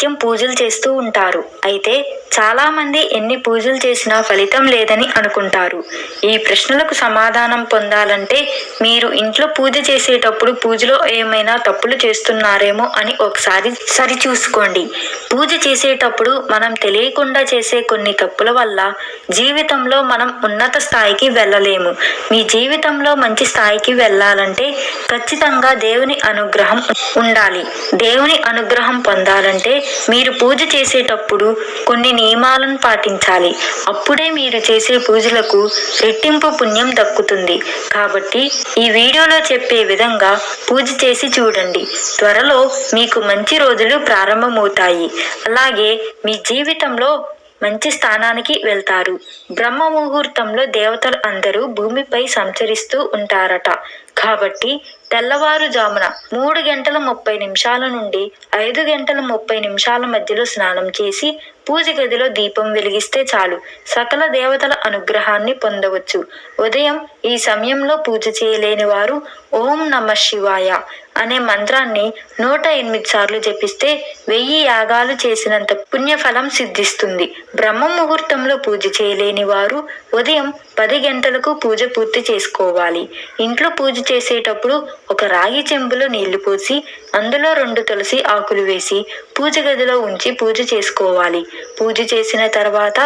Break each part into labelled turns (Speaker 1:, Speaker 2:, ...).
Speaker 1: నిత్యం పూజలు చేస్తూ ఉంటారు. అయితే చాలామంది ఎన్ని పూజలు చేసినా ఫలితం లేదని అనుకుంటారు. ఈ ప్రశ్నలకు సమాధానం పొందాలంటే మీరు ఇంట్లో పూజ చేసేటప్పుడు పూజలో ఏమైనా తప్పులు చేస్తున్నారేమో అని ఒకసారి సరిచూసుకోండి. పూజ చేసేటప్పుడు మనం తెలియకుండా చేసే కొన్ని తప్పుల వల్ల జీవితంలో మనం ఉన్నత స్థాయికి వెళ్ళలేము. మీ జీవితంలో మంచి స్థాయికి వెళ్ళాలంటే ఖచ్చితంగా దేవుని అనుగ్రహం ఉండాలి. దేవుని అనుగ్రహం పొందాలంటే మీరు పూజ చేసేటప్పుడు కొన్ని నియమాలను పాటించాలి. అప్పుడే మీరు చేసే పూజలకు రెట్టింపు పుణ్యం దక్కుతుంది. కాబట్టి ఈ వీడియోలో చెప్పే విధంగా పూజ చేసి చూడండి. త్వరలో మీకు మంచి రోజులు ప్రారంభమవుతాయి. అలాగే మీ జీవితంలో మంచి స్థానానికి వెళ్తారు. బ్రహ్మ ముహూర్తంలో దేవతలు అందరూ భూమిపై సంచరిస్తూ ఉంటారట. కాబట్టి తెల్లవారుజామున 3:30 నుండి 5:30 మధ్యలో స్నానం చేసి పూజ గదిలో దీపం వెలిగిస్తే చాలు సకల దేవతల అనుగ్రహాన్ని పొందవచ్చు. ఉదయం ఈ సమయంలో పూజ చేయలేని వారు ఓం నమః శివాయ అనే మంత్రాన్ని 108 సార్లు జపిస్తే 1000 యాగాలు చేసినంత పుణ్యఫలం సిద్ధిస్తుంది. బ్రహ్మ ముహూర్తంలో పూజ చేయలేని వారు ఉదయం 10 గంటలకు పూజ పూర్తి చేసుకోవాలి. ఇంట్లో పూజ చేసేటప్పుడు ఒక రాగి చెంబులో నీళ్లు పోసి అందులో 2 తులసి ఆకులు వేసి పూజ గదిలో ఉంచి పూజ చేసుకోవాలి. పూజ చేసిన తర్వాత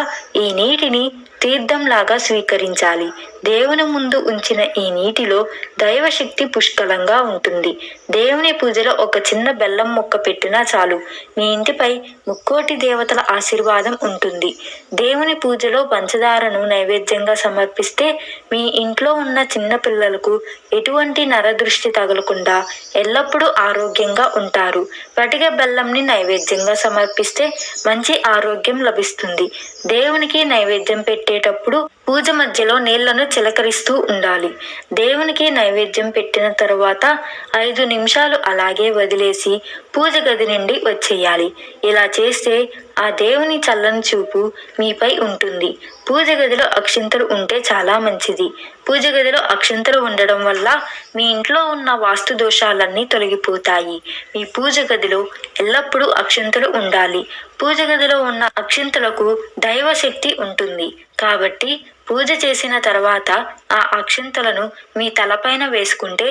Speaker 1: ఈ నీటిని తీర్థంలాగా స్వీకరించాలి. దేవుని ముందు ఉంచిన ఈ నీటిలో దైవశక్తి పుష్కలంగా ఉంటుంది. దేవుని పూజలో ఒక చిన్న బెల్లం ముక్క పెట్టినా చాలు మీ ఇంటిపై ముక్కోటి దేవతల ఆశీర్వాదం ఉంటుంది. దేవుని పూజలో పంచదారను నైవేద్యంగా సమర్పిస్తే మీ ఇంట్లో ఉన్న చిన్న పిల్లలకు ఎటువంటి నరదృష్టి తగలకుండా ఎల్లప్పుడూ ఆరోగ్యంగా ఉంటారు. పటిక బెల్లంని నైవేద్యంగా సమర్పిస్తే మంచి ఆరోగ్యం లభిస్తుంది. దేవునికి నైవేద్యం పెట్టేటప్పుడు పూజ మధ్యలో నీళ్లను చిలకరిస్తూ ఉండాలి. దేవునికి నైవేద్యం పెట్టిన తరువాత 5 నిమిషాలు అలాగే వదిలేసి పూజ గది నుండి వచ్చేయాలి. ఇలా చేస్తే ఆ దేవుని చల్లని చూపు మీపై ఉంటుంది. పూజ గదిలో అక్షింతలు ఉంటే చాలా మంచిది. పూజ గదిలో అక్షింతలు ఉండడం వల్ల మీ ఇంట్లో ఉన్న వాస్తు దోషాలన్నీ తొలగిపోతాయి. మీ పూజ గదిలో ఎల్లప్పుడూ అక్షింతలు ఉండాలి. పూజ గదిలో ఉన్న అక్షింతలకు దైవశక్తి ఉంటుంది. కాబట్టి పూజ చేసిన తర్వాత ఆ అక్షింతలను మీ తలపైన వేసుకుంటే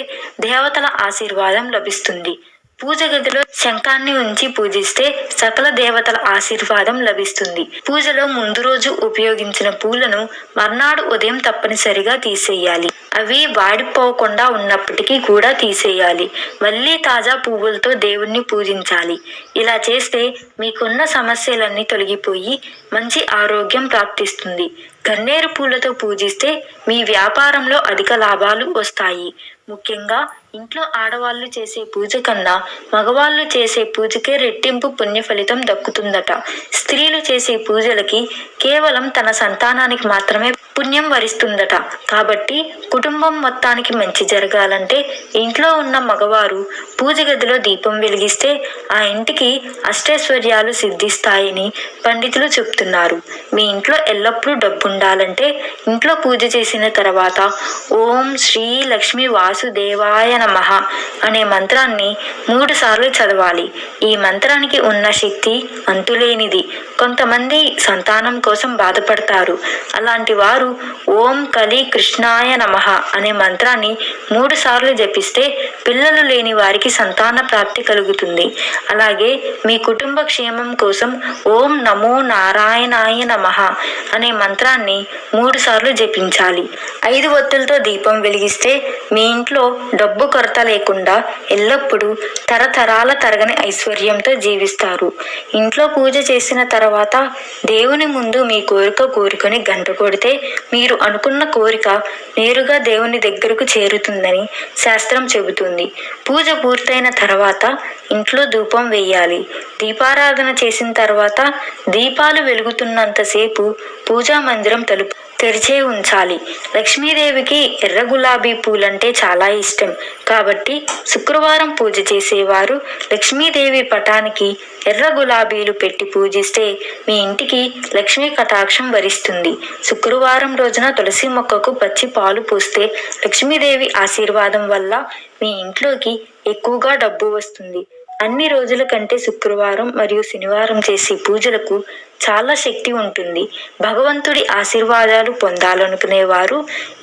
Speaker 1: దేవతల ఆశీర్వాదం లభిస్తుంది. పూజ గదిలో శంఖాన్ని ఉంచి పూజిస్తే సకల దేవతల ఆశీర్వాదం లభిస్తుంది. పూజలో ముందు రోజు ఉపయోగించిన పూలను మర్నాడు ఉదయం తప్పనిసరిగా తీసేయాలి. అవి వాడిపోకుండా ఉన్నప్పటికీ కూడా తీసేయాలి. మళ్ళీ తాజా పువ్వులతో దేవుణ్ణి పూజించాలి. ఇలా చేస్తే మీకున్న సమస్యలన్నీ తొలగిపోయి మంచి ఆరోగ్యం ప్రాప్తిస్తుంది. గన్నేరు పూలతో పూజిస్తే మీ వ్యాపారంలో అధిక లాభాలు వస్తాయి. ముఖ్యంగా ఇంట్లో ఆడవాళ్ళు చేసే పూజ కన్నా మగవాళ్ళు చేసే పూజకే రెట్టింపు పుణ్య ఫలితం దక్కుతుందట. స్త్రీలు చేసే పూజలకి కేవలం తన సంతానానికి మాత్రమే పుణ్యం వరిస్తుందట. కాబట్టి కుటుంబం మొత్తానికి మంచి జరగాలంటే ఇంట్లో ఉన్న మగవారు పూజ గదిలో దీపం వెలిగిస్తే ఆ ఇంటికి అష్టైశ్వర్యాలు సిద్ధిస్తాయని పండితులు చెప్తున్నారు. మీ ఇంట్లో ఎల్లప్పుడూ డబ్బు ఉండాలంటే ఇంట్లో పూజ చేసిన తర్వాత ఓం శ్రీ లక్ష్మీ వాసుదేవాయ నమః అనే మంత్రాన్ని 3 సార్లు చదవాలి. ఈ మంత్రానికి ఉన్న శక్తి అంతులేనిది. కొంతమంది సంతానం కోసం బాధపడతారు. అలాంటి వారు ఓం కలి కృష్ణాయ నమః అనే మంత్రాన్ని 3 సార్లు జపిస్తే పిల్లలు లేని వారికి సంతాన ప్రాప్తి కలుగుతుంది. అలాగే మీ కుటుంబ క్షేమం కోసం ఓం నమో నారాయణాయ నమః అనే మంత్రాన్ని 3 సార్లు జపించాలి. 5 ఒత్తులతో దీపం వెలిగిస్తే మీ ఇంట్లో డబ్బు కొరత లేకుండా ఎల్లప్పుడూ తరతరాల తరగని ఐశ్వర్యంతో జీవిస్తారు. ఇంట్లో పూజ చేసిన తర్వాత దేవుని ముందు మీ కోరిక కోరుకొని గంట కొడితే మీరు అనుకున్న కోరిక నేరుగా దేవుని దగ్గరకు చేరుతుందని శాస్త్రం చెబుతుంది. పూజ పూర్తయిన తర్వాత ఇంట్లో ధూపం వేయాలి. దీపారాధన చేసిన తర్వాత దీపాలు వెలుగుతున్నంతసేపు పూజా మందిరం తలుపు తెరిచే ఉంచాలి. లక్ష్మీదేవికి ఎర్ర గులాబీ పూలంటే చాలా ఇష్టం. కాబట్టి శుక్రవారం పూజ చేసేవారు లక్ష్మీదేవి పటానికి ఎర్ర గులాబీలు పెట్టి పూజిస్తే మీ ఇంటికి లక్ష్మీ కటాక్షం వరిస్తుంది. శుక్రవారం రోజున తులసి మొక్కకు పచ్చి పాలు పోస్తే లక్ష్మీదేవి ఆశీర్వాదం వల్ల మీ ఇంట్లోకి ఎక్కువగా డబ్బు వస్తుంది. అన్ని రోజుల కంటే శుక్రవారం మరియు శనివారం చేసే పూజలకు చాలా శక్తి ఉంటుంది. భగవంతుడి ఆశీర్వాదాలు పొందాలనుకునేవారు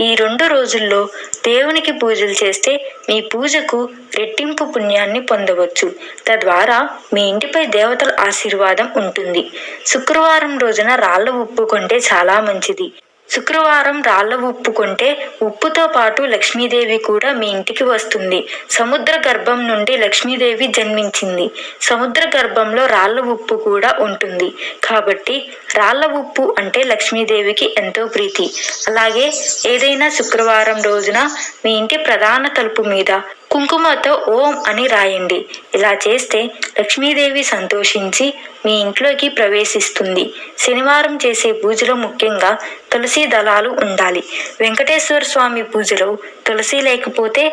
Speaker 1: ఈ 2 రోజుల్లో దేవునికి పూజలు చేస్తే మీ పూజకు రెట్టింపు పుణ్యాన్ని పొందవచ్చు. తద్వారా మీ ఇంటిపై దేవతల ఆశీర్వాదం ఉంటుంది. శుక్రవారం రోజున రాళ్ల ఉప్పు కొంటే చాలా మంచిది. శుక్రవారం రాళ్ల ఉప్పు కొంటే ఉప్పుతో పాటు లక్ష్మీదేవి కూడా మీ ఇంటికి వస్తుంది. సముద్ర గర్భం నుండి లక్ష్మీదేవి జన్మించింది. సముద్ర గర్భంలో రాళ్ల ఉప్పు కూడా ఉంటుంది. కాబట్టి రాళ్ల ఉప్పు అంటే లక్ష్మీదేవికి ఎంతో ప్రీతి. అలాగే ఏదైనా శుక్రవారం రోజున మీ ఇంటి ప్రధాన తలుపు మీద కుంకుమతో ఓం అని రాయండి. ఇలా చేస్తే లక్ష్మీదేవి సంతోషించి మీ ఇంట్లోకి ప్రవేశిస్తుంది. శనివారం చేసే పూజలో ముఖ్యంగా తులసి దళాలు ఉండాలి. వెంకటేశ్వర స్వామి పూజలో తులసి లేకపోతే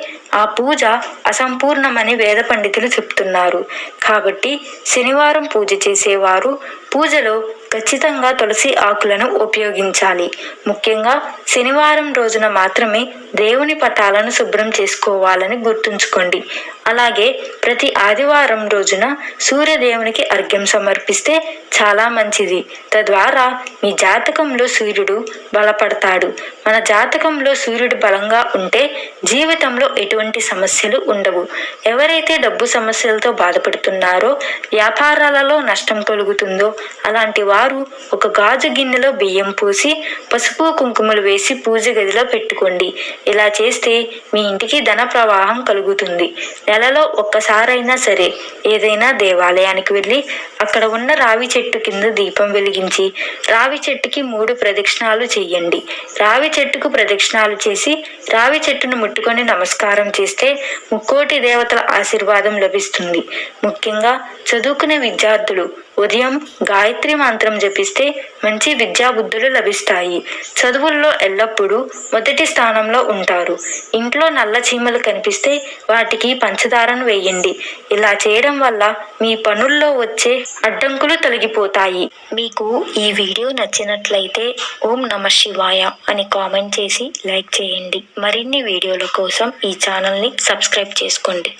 Speaker 1: ఆ పూజ అసంపూర్ణమని వేద పండితులు చెప్తున్నారు. కాబట్టి శనివారం పూజ చేసేవారు పూజలో ఖచ్చితంగా తులసి ఆకులను ఉపయోగించాలి. ముఖ్యంగా శనివారం రోజున మాత్రమే దేవుని పటాలను శుభ్రం చేసుకోవాలని గుర్తుంచుకోండి. అలాగే ప్రతి ఆదివారం రోజున సూర్యదేవునికి అర్ఘ్యం సమర్పిస్తే చాలా మంచిది. తద్వారా మీ జాతకంలో సూర్యుడు బలపడతాడు. మన జాతకంలో సూర్యుడు బలంగా ఉంటే జీవితంలో ఎటువంటి సమస్యలు ఉండవు. ఎవరైతే డబ్బు సమస్యలతో బాధపడుతున్నారో, వ్యాపారాలలో నష్టం కలుగుతుందో అలాంటి వారు ఒక గాజు గిన్నెలో బియ్యం పోసి పసుపు కుంకుమలు వేసి పూజ గదిలో పెట్టుకోండి. ఇలా చేస్తే మీ ఇంటికి ధన ప్రవాహం కలుగుతుంది. నెలలో ఒక్కసారైనా సరే ఏదైనా దేవాలయానికి వెళ్ళి అక్కడ ఉన్న రావి చెట్టు కింద దీపం వెలిగించి రావి చెట్టుకి 3 ప్రదక్షిణాలు చెయ్యండి. రావి చెట్టుకు ప్రదక్షిణాలు చేసి రావి చెట్టును ముట్టుకొని నమస్కారం చేస్తే ముక్కోటి దేవతల ఆశీర్వాదం లభిస్తుంది. ముఖ్యంగా చదువుకునే విద్యార్థులు ఉదయం గాయత్రి మంత్రం జపిస్తే మంచి విద్యాబుద్ధులు లభిస్తాయి. చదువుల్లో ఎల్లప్పుడూ మొదటి స్థానంలో ఉంటారు. ఇంట్లో నల్ల చీమలు కనిపిస్తే వాటికి పంచదారను వేయండి. ఇలా చేయడం వల్ల మీ పనుల్లో వచ్చే అడ్డంకులు తొలగిపోతాయి. మీకు ఈ వీడియో నచ్చినట్లయితే ఓం నమః శివాయ అని కామెంట్ చేసి లైక్ చేయండి. మరిన్ని వీడియోల కోసం ఈ ఛానల్ని సబ్స్క్రైబ్ చేసుకోండి.